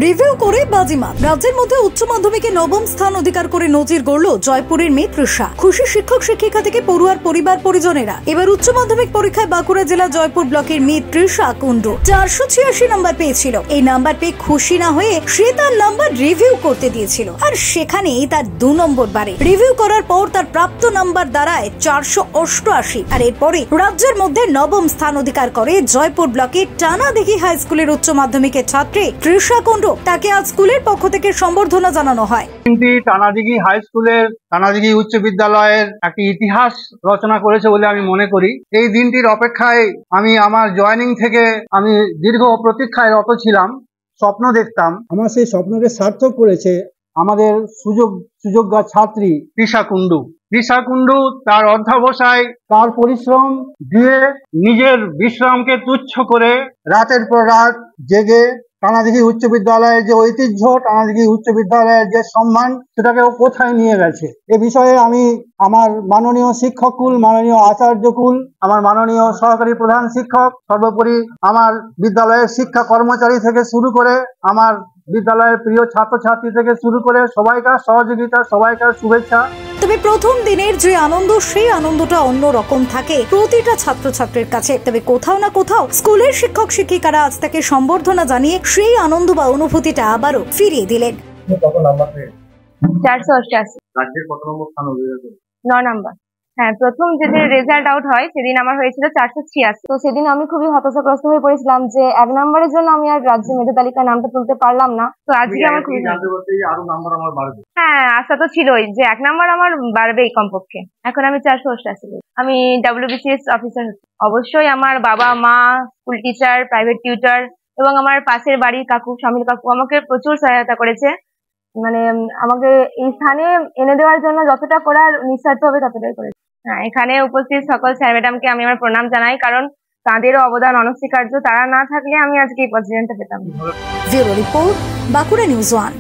Review করে বাজিমাত। রাজ্যের মধ্যে উচ্চ মাধ্যমিকে নবম স্থান অধিকার করে নজির গড়ল জয়পুরের মেয়ে তৃষা। খুশি শিক্ষক শিক্ষিকা থেকে পড়ুয়ার পরিবার পরিজনেরা। এবার উচ্চ মাধ্যমিক পরীক্ষায় বাঁকুড়া জেলা জয়পুর ব্লকের মেয়ে তৃষা কুন্ডু 486 নাম্বার পেয়েছিল। এই নাম্বার পেয়ে খুশি না হয়ে সে তার নাম্বার রিভিউ করতে দিয়েছিল, আর সেখানেই তার 2 নম্বর বাড়ে। রিভিউ করার পর তার প্রাপ্ত নাম্বার দাঁড়ায় 488, আর এরপরে রাজ্যের মধ্যে নবম স্থান অধিকার করে জয়পুর ব্লকের টানাদিঘি হাই স্কুলের উচ্চ মাধ্যমিকের ছাত্রী তৃষা কুন্ডু। তাকে আজ স্কুলের পক্ষ থেকে সম্বর্ধনা জানানো হয়। টানাদিঘি হাই স্কুলের টানাদিঘি উচ্চ বিদ্যালয়ের একটি ইতিহাস রচনা করেছে বলে আমি মনে করি। এই দিনটির অপেক্ষায় আমি আমার জয়েনিং থেকে আমি দীর্ঘ প্রতীক্ষায় রত ছিলাম, স্বপ্ন দেখতাম। আমার সেই স্বপ্নকে সার্থক করেছে আমাদের সুযোগ্যা ছাত্রী তৃষা কুন্ডু। তৃষা কুন্ডু তার অধ্যবসায়, তার পরিশ্রম দিয়ে নিজের বিশ্রামকে তুচ্ছ করে রাতের পর রাত জেগে টানাদিঘি উচ্চ বিদ্যালয়ের যে ঐতিহ্য, টানাদিঘি উচ্চ বিদ্যালয়ের যে সম্মান, সেটাকে ও কোথায় নিয়ে গেছে। এ বিষয়ে আমি আমার মাননীয় শিক্ষককুল, মাননীয় আচার্যকুল, আমার মাননীয় সহকারী প্রধান শিক্ষক, সর্বোপরি আমার বিদ্যালয়ের শিক্ষা কর্মচারী থেকে শুরু করে আমার বিদ্যালয়ের প্রিয় ছাত্রছাত্রী থেকে শুরু করে সবাইকার সহযোগিতা, সবাইকার শুভেচ্ছা। তবে প্রথম দিনের যে আনন্দ, সেই আনন্দটা অন্য রকম থাকে প্রতিটা ছাত্রছাত্রীর কাছে। তবে কোথাও না কোথাও স্কুলের শিক্ষক শিক্ষিকারা আজ তাকে সম্বর্ধনা জানিয়ে সেই আনন্দ বা অনুভূতিটা আবারও ফিরিয়ে দিলেন। কত নাম্বার পেয়েছে? 488। রাজ্যের কত নম্বর স্থান অধিকার করেছে? 9 নাম্বার। হ্যাঁ, প্রথম যেদিন রেজাল্ট আউট হয় সেদিন আমার হয়েছিল 486। তো সেদিন আমি খুবই হতাশাগ্রস্ত হয়ে পড়েছিলাম যে 1 নম্বরের জন্য আমি আর রাজ্য মেধা তালিকায় নামটা তুলতে পারলাম না। তো আজকে আমার খুবই আরো নাম্বার আমার বাড়বে। হ্যাঁ, আশা তো ছিলই যে 1 নাম্বার আমার বাড়বেই কমপক্ষে। এখন আমি 488। আমি WBCS অফিসার। অবশ্যই আমার বাবা মা, স্কুল টিচার, প্রাইভেট টিউটর এবং আমার পাশের বাড়ির কাকু, শামিল কাকু আমাকে প্রচুর সহায়তা করেছে। মানে আমাকে এই স্থানে এনে দেওয়ার জন্য যতটা করার নিঃস্বার্থ হবে ততটাই করেছে। হ্যাঁ, এখানে উপস্থিত সকল স্যার ম্যাডামকে আমি আমার প্রণাম জানাই, কারণ তাদেরও অবদান অনস্বীকার্য। তারা না থাকলে আমি আজকে এই পজিশনটা পেতাম না। Bureau report, Bankura news 1।